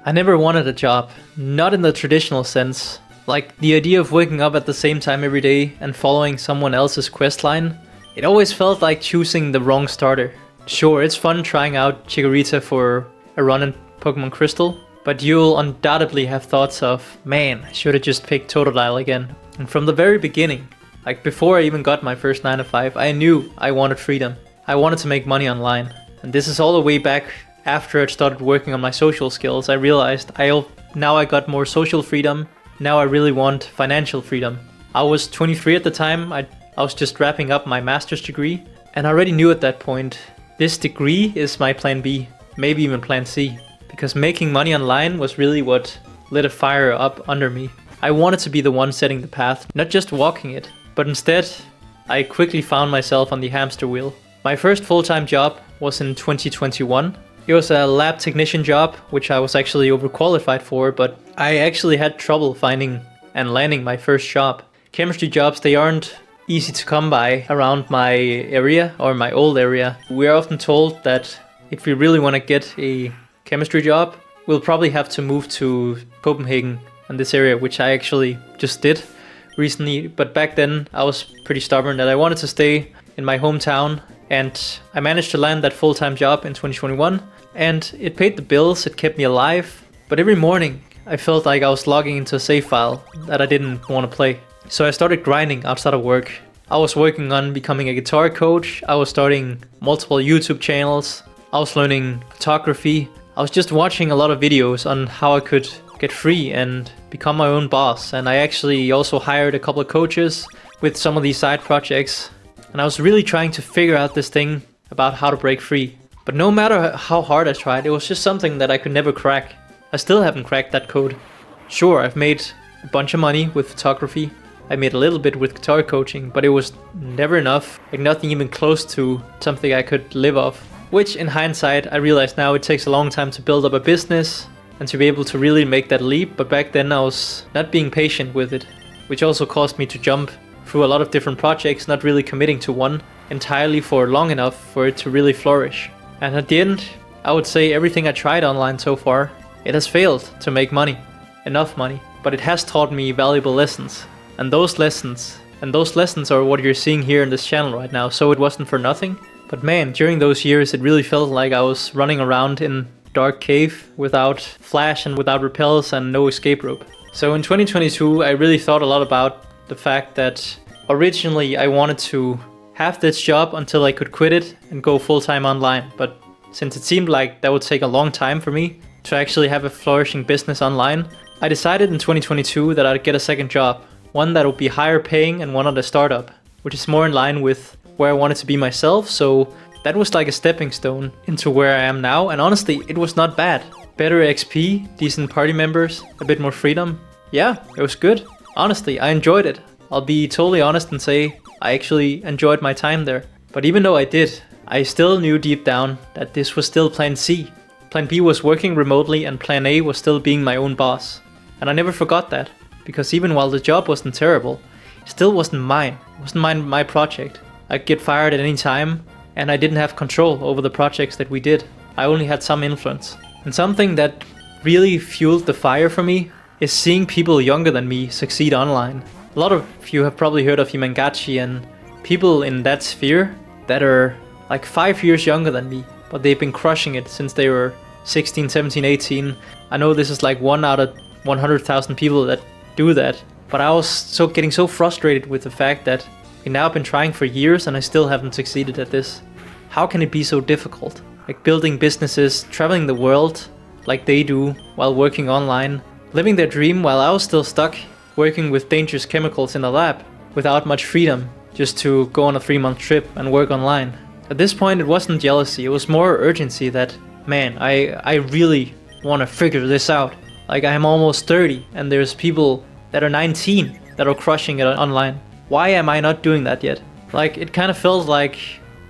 I never wanted a job, not in the traditional sense. Like the idea of waking up at the same time every day and following someone else's quest line, it always felt like choosing the wrong starter. Sure, it's fun trying out Chikorita for a run in Pokemon Crystal, but you'll undoubtedly have thoughts of, man, I should have just picked Totodile again. And from the very beginning, like before I even got my first 9 to 5, I knew I wanted freedom. I wanted to make money online. And this is all the way back after I'd started working on my social skills. I realized now I got more social freedom. Now I really want financial freedom. I was 23 at the time. I was just wrapping up my master's degree. And I already knew at that point, this degree is my plan B, maybe even plan C. Because making money online was really what lit a fire up under me. I wanted to be the one setting the path, not just walking it. But instead, I quickly found myself on the hamster wheel. My first full-time job was in 2021. It was a lab technician job, which I was actually overqualified for, but I actually had trouble finding and landing my first job. Chemistry jobs, they aren't easy to come by around my area or my old area. We are often told that if we really want to get a chemistry job, we'll probably have to move to Copenhagen and this area, which I actually just did recently. But back then I was pretty stubborn that I wanted to stay in my hometown, and I managed to land that full-time job in 2021. And it paid the bills, it kept me alive, but every morning I felt like I was logging into a save file that I didn't want to play. So I started grinding outside of work. I was working on becoming a guitar coach, I was starting multiple YouTube channels, I was learning photography, I was just watching a lot of videos on how I could get free and become my own boss. And I actually also hired a couple of coaches with some of these side projects. And I was really trying to figure out this thing about how to break free. But no matter how hard I tried, it was just something that I could never crack. I still haven't cracked that code. Sure, I've made a bunch of money with photography. I made a little bit with guitar coaching, but it was never enough. Like nothing even close to something I could live off. Which in hindsight, I realize now it takes a long time to build up a business and to be able to really make that leap. But back then I was not being patient with it, which also caused me to jump through a lot of different projects, not really committing to one entirely for long enough for it to really flourish. And at the end, I would say everything I tried online so far, it has failed to make money, enough money, but it has taught me valuable lessons. And those lessons are what you're seeing here in this channel right now, so it wasn't for nothing. But man, during those years, it really felt like I was running around in a dark cave without flash and without repels and no escape rope. So in 2022, I really thought a lot about the fact that originally I wanted to have this job until I could quit it and go full-time online. But since it seemed like that would take a long time for me to actually have a flourishing business online, I decided in 2022 that I'd get a second job, one that would be higher paying and one at a startup, which is more in line with where I wanted to be myself. So that was like a stepping stone into where I am now, and honestly, it was not bad. Better XP, decent party members, a bit more freedom. Yeah, it was good. Honestly, I enjoyed it. I'll be totally honest and say I actually enjoyed my time there. But even though I did, I still knew deep down that this was still plan C. Plan B was working remotely and plan A was still being my own boss. And I never forgot that, because even while the job wasn't terrible, it still wasn't mine. It wasn't my project. I'd get fired at any time, and I didn't have control over the projects that we did. I only had some influence. And something that really fueled the fire for me is seeing people younger than me succeed online. A lot of you have probably heard of Himangachi and people in that sphere that are like 5 years younger than me, but they've been crushing it since they were 16, 17, 18. I know this is like 1 out of 100,000 people that do that, but I was getting so frustrated with the fact that now I've been trying for years and I still haven't succeeded at this. How can it be so difficult? Like building businesses, traveling the world like they do while working online, living their dream while I was still stuck working with dangerous chemicals in a lab without much freedom, just to go on a 3-month trip and work online. At this point, it wasn't jealousy, it was more urgency that, man, I really want to figure this out. Like I'm almost 30 and there's people that are 19 that are crushing it online. Why am I not doing that yet? Like it kind of felt like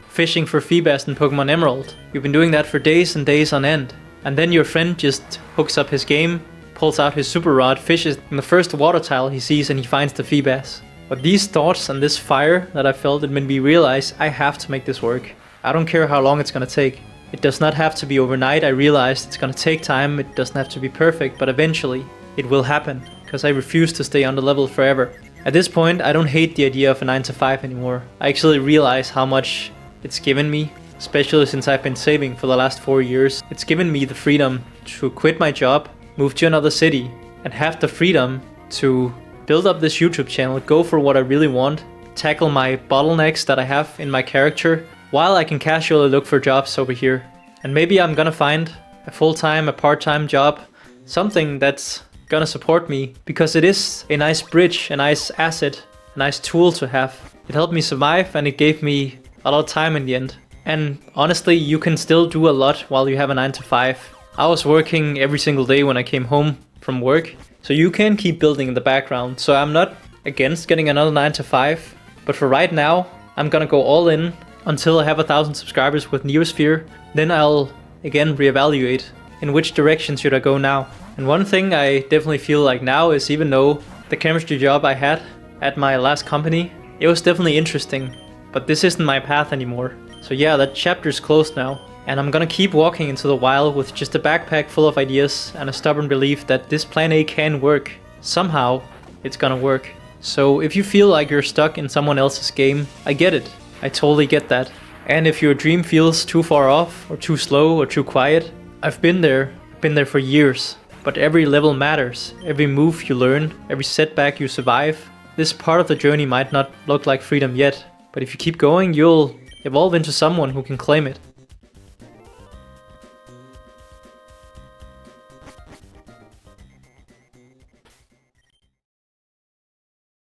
fishing for Feebas in Pokemon Emerald. You've been doing that for days and days on end. And then your friend just hooks up his game, pulls out his super rod, fishes in the first water tile he sees, and he finds the Feebas. But these thoughts and this fire that I felt, it made me realize I have to make this work. I don't care how long it's gonna take. It does not have to be overnight. I realized it's gonna take time, it doesn't have to be perfect, but eventually it will happen, because I refuse to stay on the level forever. At this point, I don't hate the idea of a 9 to 5 anymore. I actually realize how much it's given me, especially since I've been saving for the last 4 years. It's given me the freedom to quit my job, move to another city, and have the freedom to build up this YouTube channel, go for what I really want, tackle my bottlenecks that I have in my character, while I can casually look for jobs over here. And maybe I'm gonna find a full-time, a part-time job, something that's gonna support me, because it is a nice bridge, a nice asset, a nice tool to have. It helped me survive and it gave me a lot of time in the end. And honestly, you can still do a lot while you have a 9 to 5. I was working every single day when I came home from work, so you can keep building in the background. So I'm not against getting another 9 to 5, but for right now, I'm gonna go all in until I have 1,000 subscribers with Neosphere. Then I'll again reevaluate in which direction should I go now. And one thing I definitely feel like now is, even though the chemistry job I had at my last company, it was definitely interesting, but this isn't my path anymore. So yeah, that chapter's closed now. And I'm gonna keep walking into the wild with just a backpack full of ideas and a stubborn belief that this plan A can work. Somehow, it's gonna work. So if you feel like you're stuck in someone else's game, I get it. I totally get that. And if your dream feels too far off, or too slow, or too quiet, I've been there for years. But every level matters. Every move you learn, every setback you survive. This part of the journey might not look like freedom yet, but if you keep going, you'll evolve into someone who can claim it.